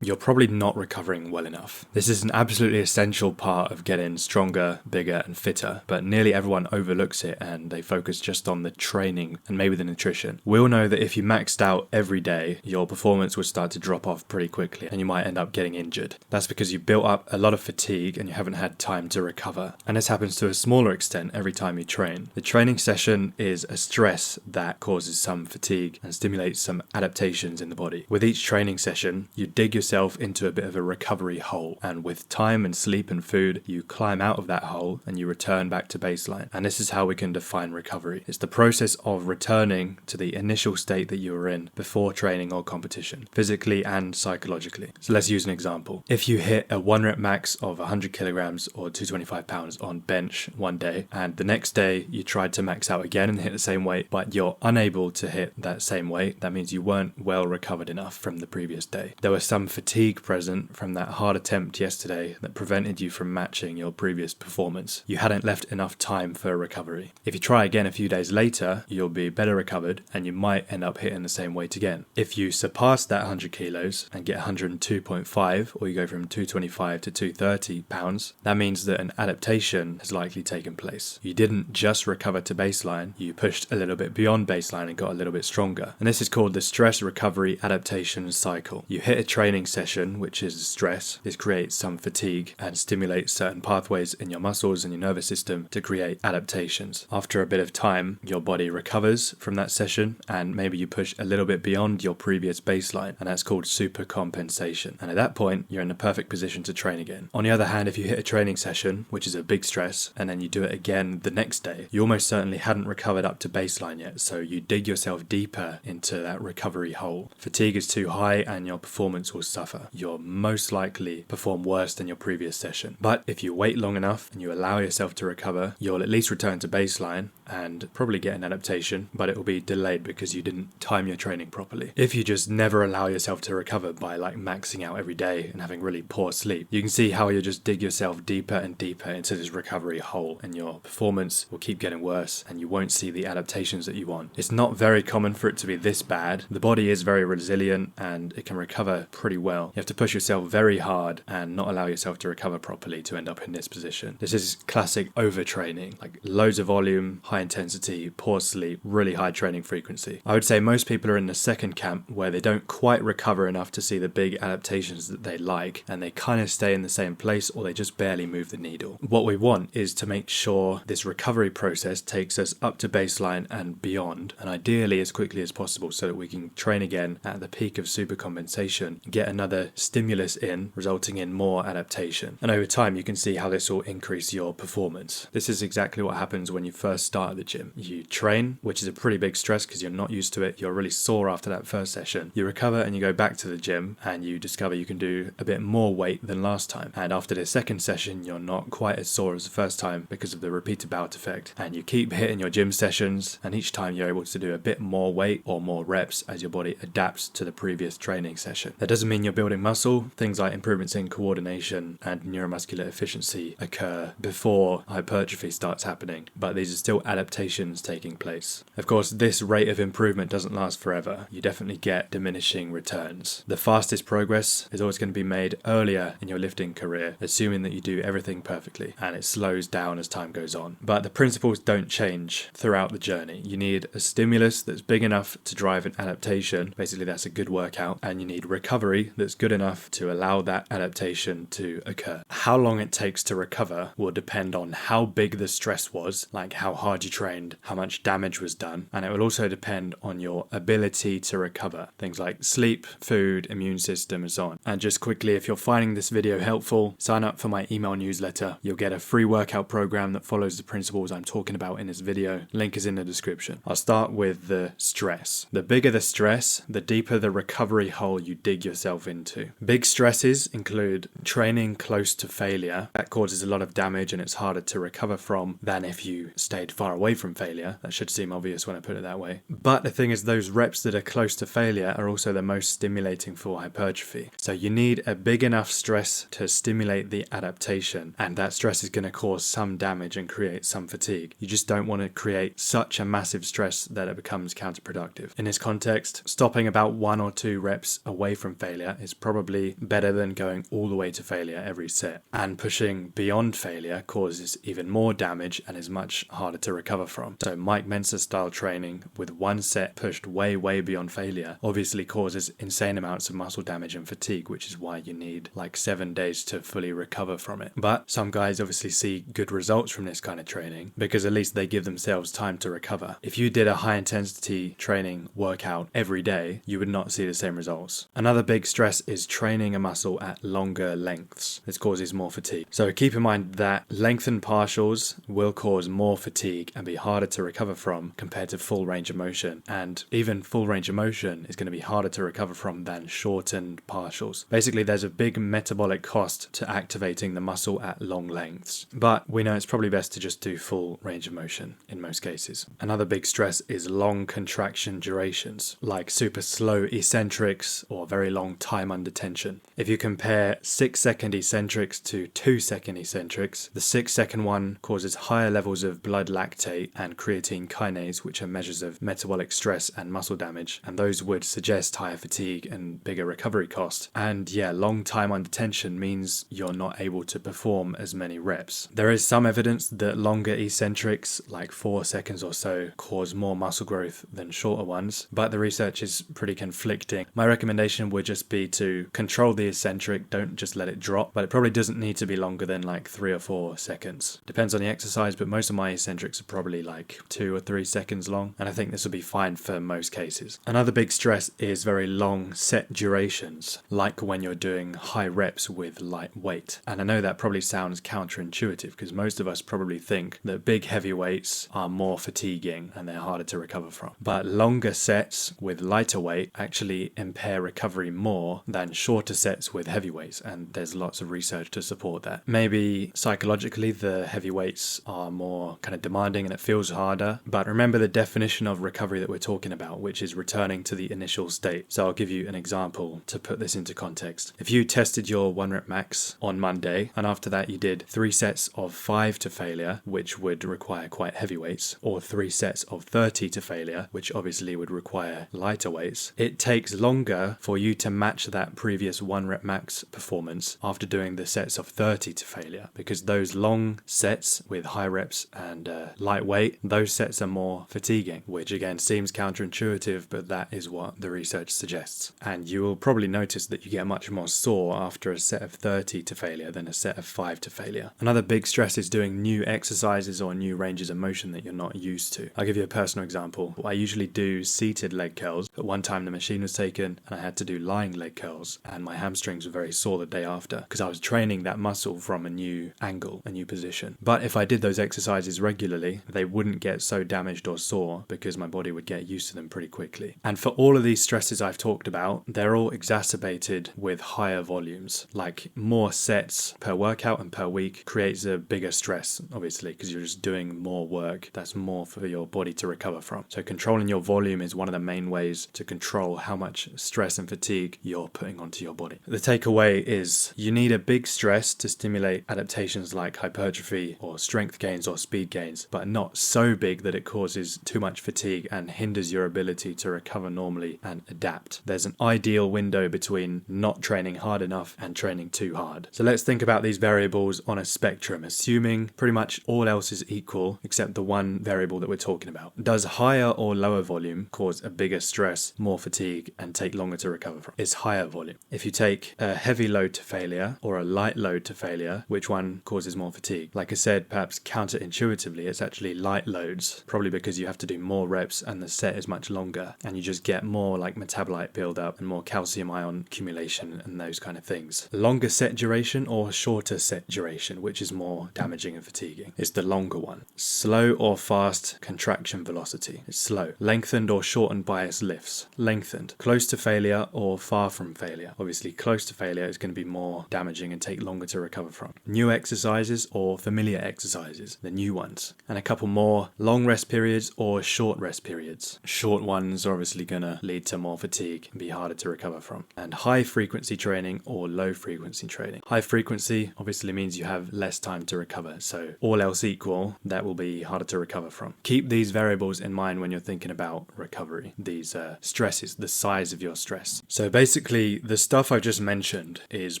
you're probably not recovering well enough. This is an absolutely essential part of getting stronger, bigger, and fitter, but nearly everyone overlooks it and they focus just on the training and maybe the nutrition. We all know that if you maxed out every day, your performance would start to drop off pretty quickly and you might end up getting injured. That's because you built up a lot of fatigue and you haven't had time to recover. And this happens to a smaller extent every time you train. The training session is a stress that causes some fatigue and stimulates some adaptations in the body. With each training session, you dig yourself into a bit of a recovery hole, and with time and sleep and food, you climb out of that hole and you return back to baseline. And this is how we can define recovery. It's the process of returning to the initial state that you were in before training or competition, physically and psychologically. So let's use an example. If you hit a 1 rep max of 100 kilograms or 225 pounds on bench one day, and the next day you tried to max out again and hit the same weight, but you're unable to hit that same weight, that means you weren't well recovered enough from the previous day. There was some fatigue present from that hard attempt yesterday that prevented you from matching your previous performance. You hadn't left enough time for recovery. If you try again a few days later, you'll be better recovered and you might end up hitting the same weight again. If you surpass that 100 kilos and get 102.5, or you go from 225 to 230 pounds, that means that an adaptation has likely taken place. You didn't just recover to baseline, you pushed a little bit beyond baseline and got a little bit stronger. And this is called the stress-recovery-adaptation cycle. You hit a training session, which is stress. This creates some fatigue and stimulates certain pathways in your muscles and your nervous system to create adaptations. After a bit of time, your body recovers from that session and maybe you push a little bit beyond your previous baseline, and that's called supercompensation. And at that point, you're in the perfect position to train again. On the other hand, if you hit a training session, which is a big stress, and then you do it again the next day, you almost certainly hadn't recovered up to baseline yet, so you dig yourself deeper into that recovery hole. Fatigue is too high and your performance will suffer. You'll most likely perform worse than your previous session. But if you wait long enough and you allow yourself to recover, you'll at least return to baseline and probably get an adaptation, but it will be delayed because you didn't time your training properly. If you just never allow yourself to recover by maxing out every day and having really poor sleep, you can see how you just dig yourself deeper and deeper into this recovery hole and your performance will keep getting worse and you won't see the adaptations that you want. It's not very common for it to be this bad. The body is very resilient and it can recover pretty well. You have to push yourself very hard and not allow yourself to recover properly to end up in this position. This is classic overtraining, like loads of volume, high intensity, poor sleep, really high training frequency. I would say most people are in the second camp where they don't quite recover enough to see the big adaptations that they like and they kind of stay in the same place or they just barely move the needle. What we want is to make sure this recovery process takes us up to baseline and beyond, and ideally as quickly as possible so that we can train again at the peak of supercompensation, get another stimulus in, resulting in more adaptation. And over time you can see how this will increase your performance. This is exactly what happens when you first start at the gym. You train, which is a pretty big stress because you're not used to it. You're really sore after that first session. You recover and you go back to the gym and you discover you can do a bit more weight than last time. And after the second session, you're not quite as sore as the first time because of the repeated bout effect. And you keep hitting your gym sessions and each time you're able to do a bit more weight or more reps as your body adapts to the previous training session. That doesn't mean you're building muscle. Things like improvements in coordination and neuromuscular efficiency occur before hypertrophy starts happening, but these are still adaptations taking place. Of course, this rate of improvement doesn't last forever. You definitely get diminishing returns. The fastest progress is always going to be made earlier in your lifting career, assuming that you do everything perfectly, and it slows down as time goes on. But the principles don't change throughout the journey. You need a stimulus that's big enough to drive an adaptation, basically that's a good workout, and you need recovery that's good enough to allow that adaptation to occur. How long it takes to recover will depend on how big the stress was, like how hard you trained, how much damage was done, and it will also depend on your ability to recover. Things like sleep, food, immune system, and so on. And just quickly, if you're finding this video helpful, sign up for my email newsletter. You'll get a free workout program that follows the principles I'm talking about in this video. Link is in the description. I'll start with the stress. The bigger the stress, the deeper the recovery hole you dig yourself into. Big stresses include training close to failure. That causes a lot of damage and it's harder to recover from than if you stayed far away from failure. That should seem obvious when I put it that way. But the thing is, those reps that are close to failure are also the most stimulating for hypertrophy. So you need a big enough stress to stimulate the adaptation, and that stress is going to cause some damage and create some fatigue. You just don't want to create such a massive stress that it becomes counterproductive. In this context, stopping about 1 or 2 reps away from failure failure is probably better than going all the way to failure every set. And pushing beyond failure causes even more damage and is much harder to recover from. So Mike Mensa style training with one set pushed way beyond failure obviously causes insane amounts of muscle damage and fatigue, which is why you need like 7 days to fully recover from it. But some guys obviously see good results from this kind of training because at least they give themselves time to recover. If you did a high intensity training workout every day, you would not see the same results. Another big stress is training a muscle at longer lengths. This causes more fatigue. So keep in mind that lengthened partials will cause more fatigue and be harder to recover from compared to full range of motion. And even full range of motion is going to be harder to recover from than shortened partials. Basically, there's a big metabolic cost to activating the muscle at long lengths. But we know it's probably best to just do full range of motion in most cases. Another big stress is long contraction durations, like super slow eccentrics or very long time under tension. If you compare 6-second eccentrics to 2-second eccentrics, the 6-second one causes higher levels of blood lactate and creatine kinase, which are measures of metabolic stress and muscle damage, and those would suggest higher fatigue and bigger recovery cost. And yeah, long time under tension means you're not able to perform as many reps. There is some evidence that longer eccentrics, like 4 seconds or so, cause more muscle growth than shorter ones, but the research is pretty conflicting. My recommendation would just be to control the eccentric, don't just let it drop, but it probably doesn't need to be longer than like 3 or 4 seconds. Depends on the exercise, but most of my eccentrics are probably like 2 or 3 seconds long, and I think this will be fine for most cases. Another big stress is very long set durations, like when you're doing high reps with light weight. And I know that probably sounds counterintuitive because most of us probably think that big heavy weights are more fatiguing and they're harder to recover from. But longer sets with lighter weight actually impair recovery more than shorter sets with heavy weights, and there's lots of research to support that. Maybe psychologically the heavy weights are more kind of demanding and it feels harder, but remember the definition of recovery that we're talking about, which is returning to the initial state. So I'll give you an example to put this into context. If you tested your 1 rep max on Monday and after that you did 3 sets of 5 to failure, which would require quite heavy weights, or 3 sets of 30 to failure, which obviously would require lighter weights, it takes longer for you to match that previous 1 rep max performance after doing the sets of 30 to failure, because those long sets with high reps and light weight, those sets are more fatiguing, which again seems counterintuitive, but that is what the research suggests. And you will probably notice that you get much more sore after a set of 30 to failure than a set of 5 to failure. Another big stress is doing new exercises or new ranges of motion that you're not used to. I'll give you a personal example. I usually do seated leg curls, but one time the machine was taken and I had to do lying leg curls, and my hamstrings were very sore the day after because I was training that muscle from a new angle, a new position. But if I did those exercises regularly, they wouldn't get so damaged or sore because my body would get used to them pretty quickly. And for all of these stresses I've talked about, they're all exacerbated with higher volumes. Like more sets per workout and per week creates a bigger stress, obviously, because you're just doing more work. That's more for your body to recover from. So controlling your volume is one of the main ways to control how much stress and fatigue you're putting onto your body. The takeaway is you need a big stress to stimulate adaptations like hypertrophy or strength gains or speed gains, but not so big that it causes too much fatigue and hinders your ability to recover normally and adapt. There's an ideal window between not training hard enough and training too hard. So let's think about these variables on a spectrum, assuming pretty much all else is equal except the one variable that we're talking about. Does higher or lower volume cause a bigger stress, more fatigue, and take longer to recover from? It's higher volume. If you take a heavy load to failure or a light load to failure, which one causes more fatigue? Like I said, perhaps counterintuitively, it's actually light loads, probably because you have to do more reps and the set is much longer, and you just get more like metabolite buildup and more calcium ion accumulation and those kind of things. Longer set duration or shorter set duration, which is more damaging and fatiguing? It's the longer one. Slow or fast contraction velocity? It's slow. Lengthened or shortened bias lifts? Lengthened. Close to failure or far from failure? Obviously close to failure is going to be more damaging and take longer to recover from. New exercises or familiar exercises? The new ones. And a couple more. Long rest periods or short rest periods? Short ones are obviously going to lead to more fatigue and be harder to recover from. And high frequency training or low frequency training? High frequency obviously means you have less time to recover, so all else equal, that will be harder to recover from. Keep these variables in mind when you're thinking about recovery, these stresses, the size of your stress. So basically Basically, the stuff I've just mentioned is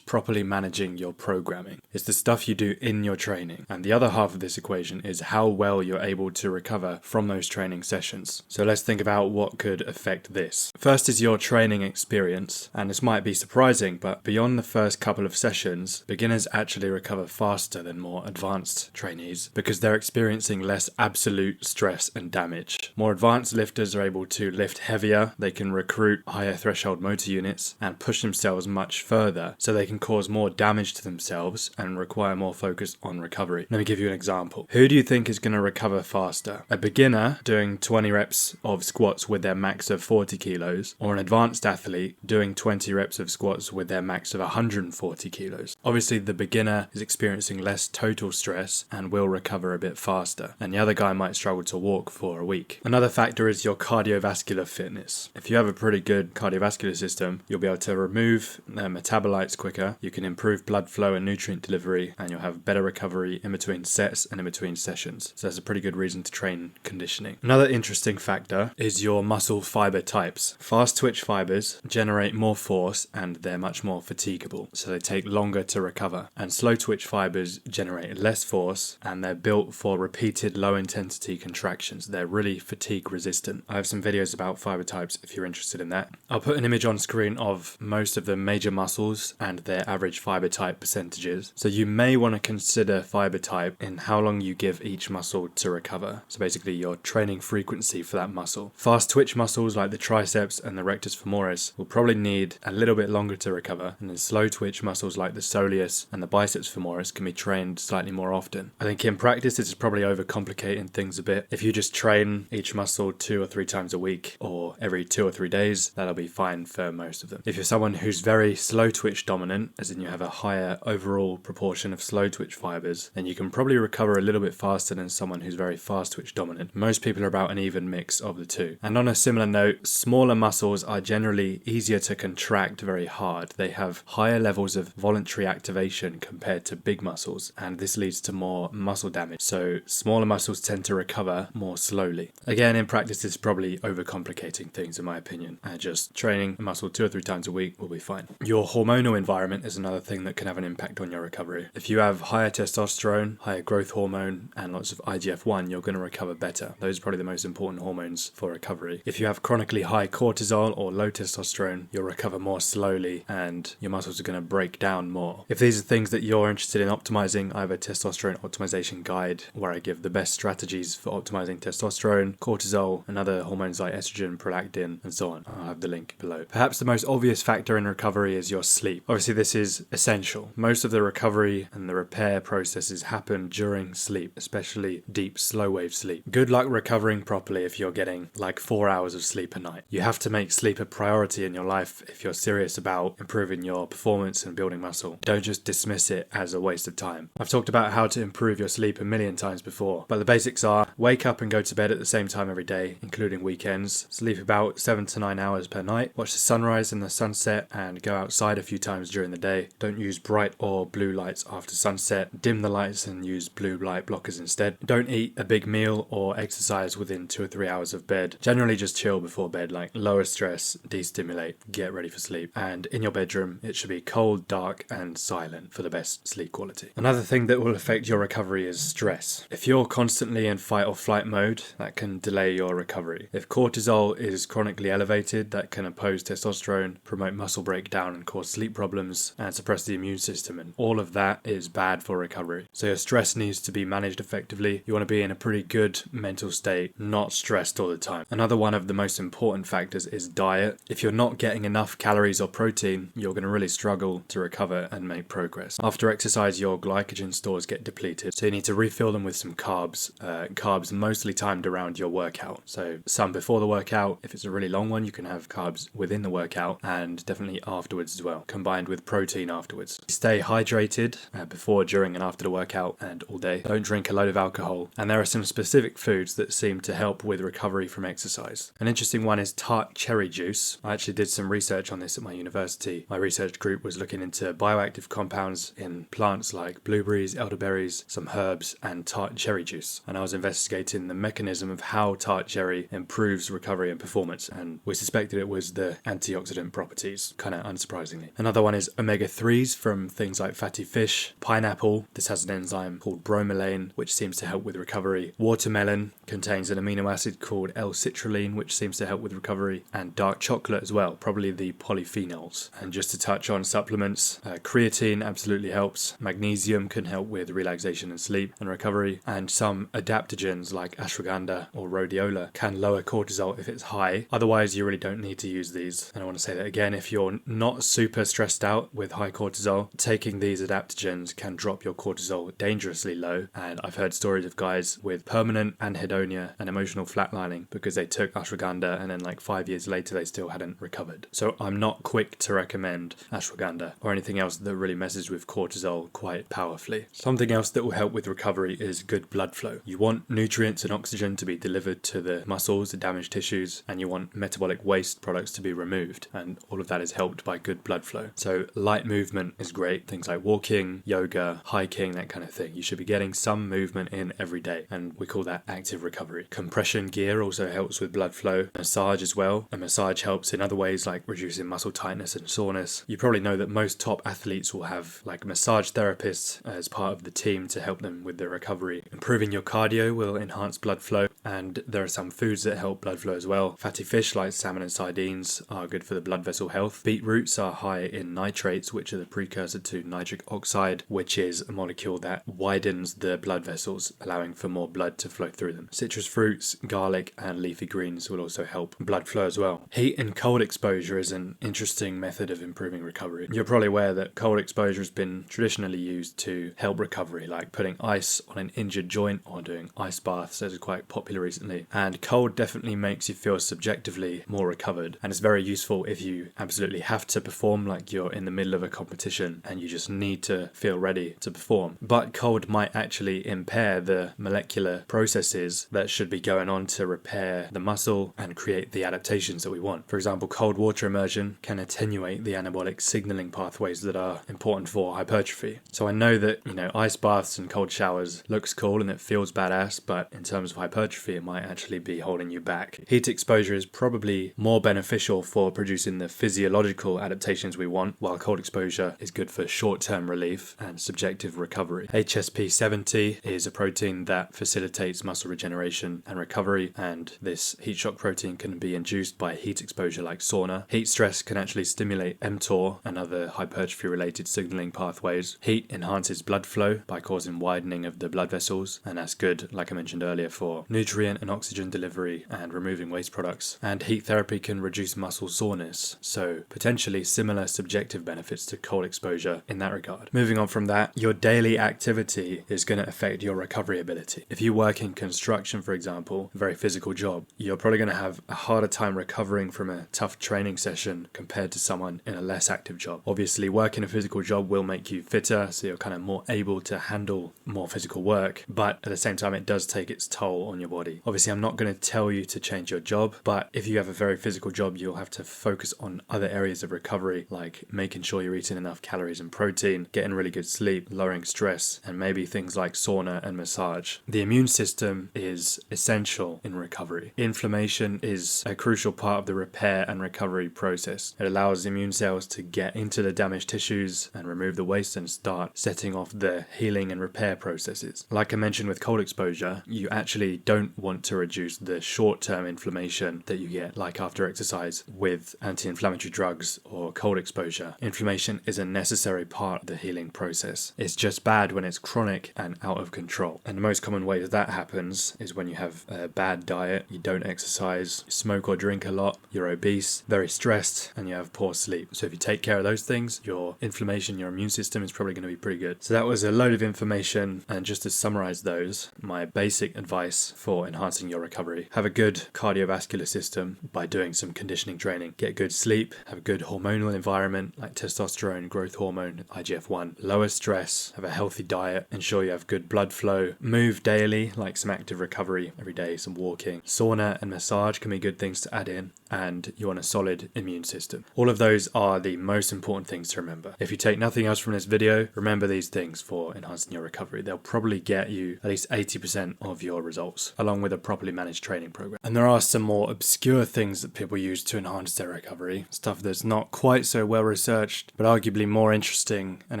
properly managing your programming. It's the stuff you do in your training. And the other half of this equation is how well you're able to recover from those training sessions. So let's think about what could affect this. First is your training experience. And this might be surprising, but beyond the first couple of sessions, beginners actually recover faster than more advanced trainees because they're experiencing less absolute stress and damage. More advanced lifters are able to lift heavier, they can recruit higher threshold motor units and push themselves much further so they can cause more damage to themselves and require more focus on recovery. Let me give you an example. Who do you think is going to recover faster? A beginner doing 20 reps of squats with their max of 40 kilos or an advanced athlete doing 20 reps of squats with their max of 140 kilos? Obviously, the beginner is experiencing less total stress and will recover a bit faster, and the other guy might struggle to walk for a week. Another factor is your cardiovascular fitness. If you have a pretty good cardiovascular system, you'll be able to remove metabolites quicker, you can improve blood flow and nutrient delivery, and you'll have better recovery in between sets and in between sessions. So that's a pretty good reason to train conditioning. Another interesting factor is your muscle fiber types. Fast twitch fibers generate more force and they're much more fatigable, so they take longer to recover. And slow twitch fibers generate less force and they're built for repeated low intensity contractions. They're really fatigue resistant. I have some videos about fiber types if you're interested in that. I'll put an image on screen of most of the major muscles and their average fiber type percentages. So you may want to consider fiber type in how long you give each muscle to recover. So basically your training frequency for that muscle. Fast twitch muscles like the triceps and the rectus femoris will probably need a little bit longer to recover, and then slow twitch muscles like the soleus and the biceps femoris can be trained slightly more often. I think in practice this is probably overcomplicating things a bit. If you just train each muscle 2 or 3 times a week or every 2 or 3 days, that'll be fine for most of them. If you're someone who's very slow twitch dominant, as in you have a higher overall proportion of slow twitch fibers, then you can probably recover a little bit faster than someone who's very fast twitch dominant. Most people are about an even mix of the two. And on a similar note, smaller muscles are generally easier to contract very hard. They have higher levels of voluntary activation compared to big muscles, and this leads to more muscle damage. So smaller muscles tend to recover more slowly. Again, in practice, it's probably overcomplicating things in my opinion. Just training a muscle 2 or 3 times a week will be fine. Your hormonal environment is another thing that can have an impact on your recovery. If you have higher testosterone, higher growth hormone, and lots of IGF-1, you're going to recover better. Those are probably the most important hormones for recovery. If you have chronically high cortisol or low testosterone, you'll recover more slowly and your muscles are going to break down more. If these are things that you're interested in optimizing, I have a testosterone optimization guide where I give the best strategies for optimizing testosterone, cortisol, and other hormones like estrogen, prolactin, and so on. I'll have the link below. Perhaps the most obvious factor in recovery is your sleep. Obviously, this is essential. Most of the recovery and the repair processes happen during sleep, especially deep, slow wave sleep. Good luck recovering properly if you're getting like 4 hours of sleep a night. You have to make sleep a priority in your life if you're serious about improving your performance and building muscle. Don't just dismiss it as a waste of time. I've talked about how to improve your sleep a million times before, but the basics are wake up and go to bed at the same time every day, including weekends. Sleep about 7 to 9 hours per night. Watch the sunrise and the sunset and go outside a few times during the day. Don't use bright or blue lights after sunset. Dim the lights and use blue light blockers instead. Don't eat a big meal or exercise within 2 or 3 hours of bed. Generally just chill before bed, like lower stress, de-stimulate, get ready for sleep. And in your bedroom, it should be cold, dark, and silent for the best sleep quality. Another thing that will affect your recovery is stress. If you're constantly in fight or flight mode, that can delay your recovery. If cortisol is chronically elevated, that can oppose testosterone, promote muscle breakdown, and cause sleep problems, and suppress the immune system. And all of that is bad for recovery. So your stress needs to be managed effectively. You want to be in a pretty good mental state, not stressed all the time. Another one of the most important factors is diet. If you're not getting enough calories or protein, you're going to really struggle to recover and make progress. After exercise, your glycogen stores get depleted, so you need to refill them with some carbs. Carbs mostly timed around your workout. So some before the workout. If it's a really long one, you can have carbs within the workout, and definitely afterwards as well, combined with protein afterwards. Stay hydrated before, during, and after the workout, and all day. Don't drink a load of alcohol. And there are some specific foods that seem to help with recovery from exercise. An interesting one is tart cherry juice. I actually did some research on this at my university. My research group was looking into bioactive compounds in plants like blueberries, elderberries, some herbs, and tart cherry juice. And I was investigating the mechanism of how tart cherry improves recovery and performance, and we suspected it was the antioxidant antioxidant properties, kind of unsurprisingly. Another one is omega-3s from things like fatty fish, pineapple. This has an enzyme called bromelain, which seems to help with recovery. Watermelon contains an amino acid called L-citrulline, which seems to help with recovery, and dark chocolate as well, probably the polyphenols. And just to touch on supplements, creatine absolutely helps. Magnesium can help with relaxation and sleep and recovery, and some adaptogens like ashwagandha or rhodiola can lower cortisol if it's high. Otherwise, you really don't need to use these. And I want to say that again, if you're not super stressed out with high cortisol, taking these adaptogens can drop your cortisol dangerously low. And I've heard stories of guys with permanent anhedonia and emotional flatlining because they took ashwagandha and then like 5 years later they still hadn't recovered. So I'm not quick to recommend ashwagandha or anything else that really messes with cortisol quite powerfully. Something else that will help with recovery is good blood flow. You want nutrients and oxygen to be delivered to the muscles, the damaged tissues, and you want metabolic waste products to be removed, and all of that is helped by good blood flow. So light movement is great, things like walking, yoga, hiking, that kind of thing. You should be getting some movement in every day, and we call that active recovery. Compression gear also helps with blood flow. Massage as well. A massage helps in other ways like reducing muscle tightness and soreness. You probably know that most top athletes will have like massage therapists as part of the team to help them with their recovery. Improving your cardio will enhance blood flow, and there are some foods that help blood flow as well. Fatty fish like salmon and sardines are good for the blood vessel health. Beetroots are high in nitrates, which are the precursor to nitric oxide, which is a molecule that widens the blood vessels, allowing for more blood to flow through them. Citrus fruits, garlic, and leafy greens will also help blood flow as well. Heat and cold exposure is an interesting method of improving recovery. You're probably aware that cold exposure has been traditionally used to help recovery, like putting ice on an injured joint or doing ice baths, as is quite popular recently. And cold definitely makes you feel subjectively more recovered, and it's very useful if you absolutely have to perform, like you're in the middle of a competition and you just need to feel ready to perform. But cold might actually impair the molecular processes that should be going on to repair the muscle and create the adaptations that we want. For example, cold water immersion can attenuate the anabolic signaling pathways that are important for hypertrophy. So I know that, ice baths and cold showers looks cool and it feels badass, but in terms of hypertrophy, it might actually be holding you back. Heat exposure is probably more beneficial for producing the physiological adaptations we want, while cold exposure is good for short-term relief and subjective recovery. HSP70 is a protein that facilitates muscle regeneration and recovery, and this heat shock protein can be induced by heat exposure like sauna. Heat stress can actually stimulate mTOR and other hypertrophy-related signaling pathways. Heat enhances blood flow by causing widening of the blood vessels, and that's good, like I mentioned earlier, for nutrient and oxygen delivery and removing waste products. And heat therapy can reduce muscle soreness, so potentially similar subjective benefits to cold exposure in that regard. Moving on from that, your daily activity is going to affect your recovery ability. If you work in construction, for example, a very physical job, you're probably going to have a harder time recovering from a tough training session compared to someone in a less active job. Obviously, working a physical job will make you fitter, so you're kind of more able to handle more physical work, but at the same time, it does take its toll on your body. Obviously, I'm not going to tell you to change your job, but if you have a very physical job, you'll have to focus on other areas of recovery, like making sure you're eating enough calories and protein, getting really good sleep, lowering stress, and maybe things like sauna and massage. The immune system is essential in recovery. Inflammation is a crucial part of the repair and recovery process. It allows immune cells to get into the damaged tissues and remove the waste and start setting off the healing and repair processes. Like I mentioned with cold exposure, you actually don't want to reduce the short-term inflammation that you get, like after exercise, with anti-inflammatory drugs or cold exposure. Inflammation is a necessary part of the healing process. It's just bad when it's chronic and out of control. And the most common way that happens is when you have a bad diet, you don't exercise, you smoke or drink a lot, you're obese, very stressed, and you have poor sleep. So if you take care of those things, your inflammation, your immune system is probably going to be pretty good. So that was a load of information, and just to summarize those, my basic advice for enhancing your recovery: have a good cardiovascular system by doing some conditioning training, get good sleep, have a good hormonal environment like testosterone, growth hormone, IGF-1, lower stress, have a healthy diet, ensure you have good blood flow, move daily, like some active recovery every day, some walking, sauna and massage can be good things to add in, and you want a solid immune system. All of those are the most important things to remember. If you take nothing else from this video, remember these things for enhancing your recovery. They'll probably get you at least 80% of your results, along with a properly managed training program. And there are some more obscure things that people use to enhance their recovery. recovery, stuff that's not quite so well researched, but arguably more interesting and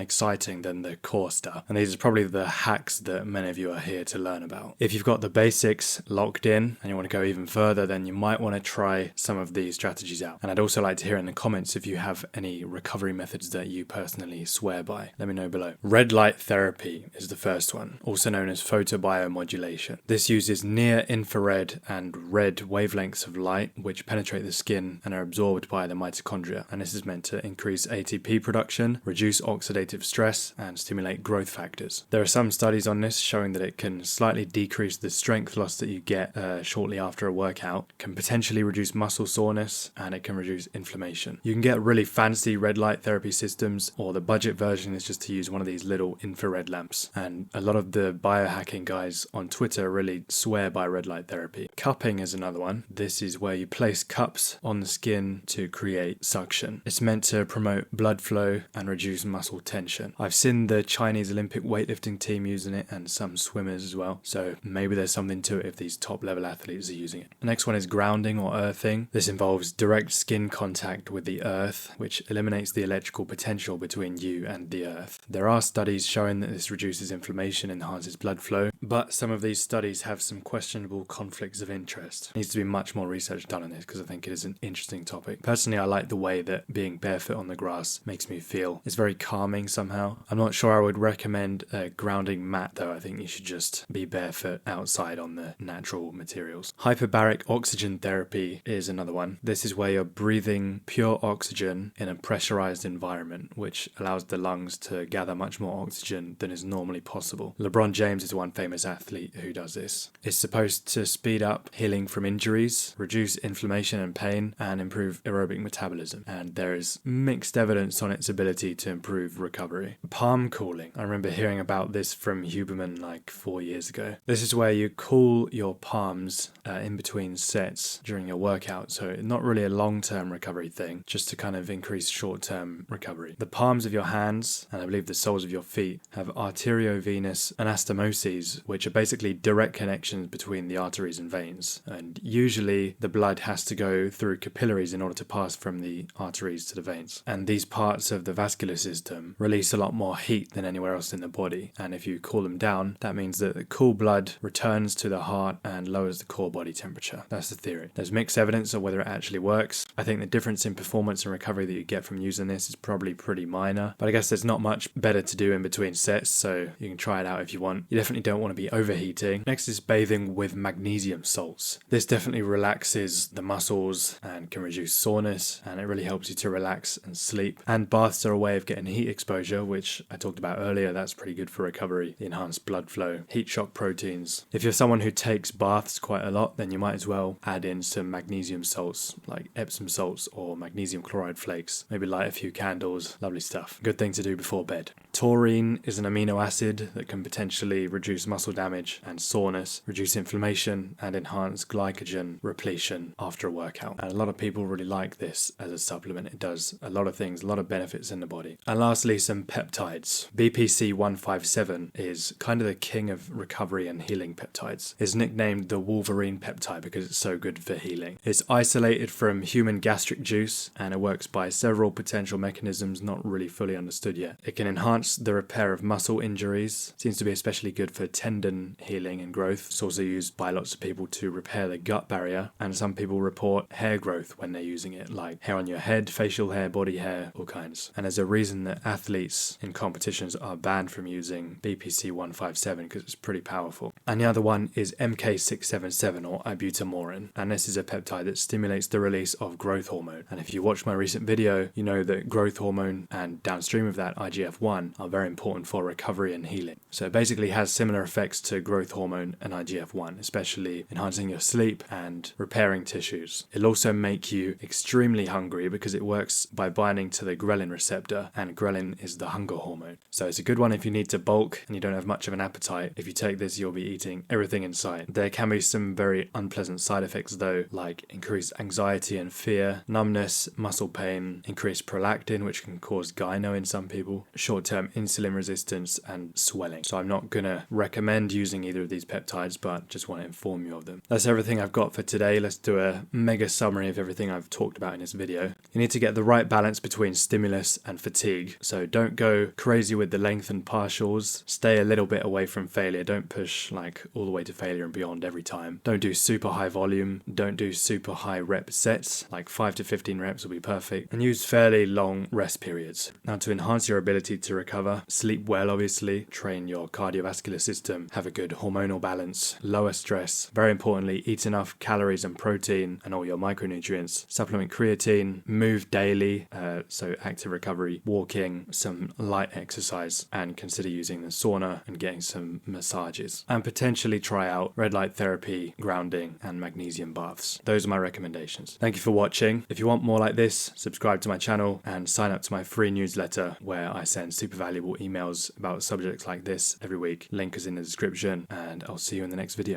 exciting than the core stuff. And these are probably the hacks that many of you are here to learn about. If you've got the basics locked in and you want to go even further, then you might want to try some of these strategies out. And I'd also like to hear in the comments if you have any recovery methods that you personally swear by. Let me know below. Red light therapy is the first one, also known as photobiomodulation. This uses near infrared and red wavelengths of light which penetrate the skin and are absorbed by the mitochondria, and this is meant to increase ATP production, reduce oxidative stress, and stimulate growth factors. There are some studies on this showing that it can slightly decrease the strength loss that you get shortly after a workout, can potentially reduce muscle soreness, and it can reduce inflammation. You can get really fancy red light therapy systems, or the budget version is just to use one of these little infrared lamps, and a lot of the biohacking guys on Twitter really swear by red light therapy. Cupping is another one. This is where you place cups on the skin to create suction. It's meant to promote blood flow and reduce muscle tension. I've seen the Chinese Olympic weightlifting team using it and some swimmers as well, so maybe there's something to it if these top level athletes are using it. The next one is grounding or earthing. This involves direct skin contact with the earth, which eliminates the electrical potential between you and the earth. There are studies showing that this reduces inflammation and enhances blood flow, but some of these studies have some questionable conflicts of interest. There needs to be much more research done on this because I think it is an interesting topic. Personally, I like the way that being barefoot on the grass makes me feel. It's very calming somehow. I'm not sure I would recommend a grounding mat though. I think you should just be barefoot outside on the natural materials. Hyperbaric oxygen therapy is another one. This is where you're breathing pure oxygen in a pressurized environment, which allows the lungs to gather much more oxygen than is normally possible. LeBron James is one famous athlete who does this. It's supposed to speed up healing from injuries, reduce inflammation and pain, and improve aerobic metabolism. And there is mixed evidence on its ability to improve recovery. Palm cooling. I remember hearing about this from Huberman like 4 years ago. This is where you cool your palms in between sets during your workout. So not really a long-term recovery thing, just to kind of increase short-term recovery. The palms of your hands, and I believe the soles of your feet, have arteriovenous anastomoses, which are basically direct connections between the arteries and veins. And usually the blood has to go through capillaries in order to pass from the arteries to the veins. And these parts of the vascular system release a lot more heat than anywhere else in the body. And if you cool them down, that means that the cool blood returns to the heart and lowers the core body temperature. That's the theory. There's mixed evidence of whether it actually works. I think the difference in performance and recovery that you get from using this is probably pretty minor, but I guess there's not much better to do in between sets, so you can try it out if you want. You definitely don't want to be overheating. Next is bathing with magnesium salts. This definitely relaxes the muscles and can reduce soreness, and it really helps you to relax and sleep. And baths are a way of getting heat exposure, which I talked about earlier. That's pretty good for recovery. The enhanced blood flow, heat shock proteins. If you're someone who takes baths quite a lot, then you might as well add in some magnesium salts like Epsom salts or magnesium chloride flakes. Maybe light a few candles. Lovely stuff. Good thing to do before bed. Taurine is an amino acid that can potentially reduce muscle damage and soreness, reduce inflammation, and enhance glycogen repletion after a workout. And a lot of people really like this as a supplement. It does a lot of things, a lot of benefits in the body. And lastly, some peptides. BPC 157 is kind of the king of recovery and healing peptides. It's nicknamed the Wolverine peptide because it's so good for healing. It's isolated from human gastric juice, and it works by several potential mechanisms not really fully understood yet. It can enhance the repair of muscle injuries. Seems to be especially good for tendon healing and growth. It's also used by lots of people to repair the gut barrier, and some people report hair growth when they're using it, like hair on your head, facial hair, body hair, all kinds. And there's a reason that athletes in competitions are banned from using BPC 157 because it's pretty powerful. And the other one is MK677 or ibutamorin, and this is a peptide that stimulates the release of growth hormone. And if you watch my recent video, you know that growth hormone and downstream of that IGF-1 are very important for recovery and healing. So it basically has similar effects to growth hormone and IGF-1, especially enhancing your sleep and repairing tissues. It'll also make you extremely hungry because it works by binding to the ghrelin receptor, and ghrelin is the hunger hormone. So it's a good one if you need to bulk and you don't have much of an appetite. If you take this, you'll be eating everything in sight. There can be some very unpleasant side effects though, like increased anxiety and fear, numbness, muscle pain, increased prolactin, which can cause gyno in some people, short-term insulin resistance, and swelling. So I'm not gonna recommend using either of these peptides, but just want to inform you of them. That's everything I've got for today. Let's do a mega summary of everything I've talked about in this video. You need to get the right balance between stimulus and fatigue. So don't go crazy with the lengthened partials. Stay a little bit away from failure. Don't push like all the way to failure and beyond every time. Don't do super high volume. Don't do super high rep sets. Like 5 to 15 reps will be perfect. And use fairly long rest periods. Now, to enhance your ability to recover, sleep well obviously, train your cardiovascular system, have a good hormonal balance, lower stress. Very importantly, eat enough calories and protein and all your micronutrients. Supplement creatine, move daily, so active recovery, walking, some light exercise, and consider using the sauna and getting some massages. And potentially try out red light therapy, grounding, and magnesium baths. Those are my recommendations. Thank you for watching. If you want more like this, subscribe to my channel and sign up to my free newsletter where I send super valuable emails about subjects like this every week. Link is in the description, and I'll see you in the next video.